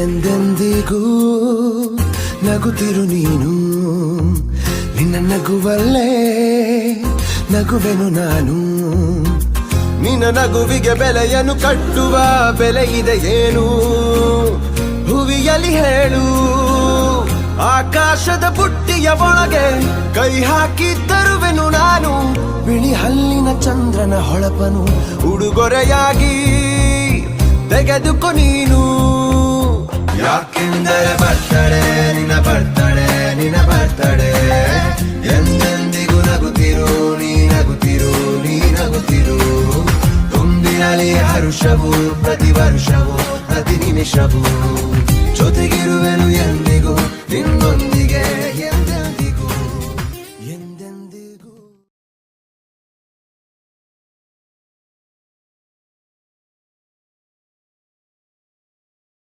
ಎಂದೆಂದಿಗೂ ನಗುತ್ತಿರು ನೀನು, ನಿನ್ನ ನಗುವಲ್ಲೇ ನಗುವೆನು ನಾನು. ನಿನ್ನ ನಗುವಿಗೆ ಬೆಲೆಯನ್ನು ಕಟ್ಟುವ ಬೆಲೆ ಇದೆ ಏನು, ಹುವಿಯಲ್ಲಿ ಹೇಳು. ಆಕಾಶದ ಬುಟ್ಟಿಯ ಒಳಗೆ ಕೈ ಹಾಕಿ ತರುವೆನು ನಾನು, ಬಿಳಿ ಹಲ್ಲಿನ ಚಂದ್ರನ ಹೊಳಪನು ಉಡುಗೊರೆಯಾಗಿ ತೆಗೆದುಕೊ ನೀನು. ಯಾಕೆಂದರೆ ಬರ್ತಡೆ ನಿನ್ನ ಬರ್ತಡೆ, ನಿನ್ನ ಬರ್ತಡೆ. ಎಂದೆಂದಿಗೂ ನಗುತ್ತಿರು ನೀ ನಗುತ್ತಿರು, ನೀ ನಗುತ್ತಿರು. ತುಂಬಿರಲಿ ಹರುಷವು ಪ್ರತಿ ವರ್ಷವೂ ಪ್ರತಿ ನಿಮಿಷವೂ, ಜೊತೆಗಿರುವೆನು ಎಂದಿಗೂ ನಿನ್ನೊಂದಿಗೆ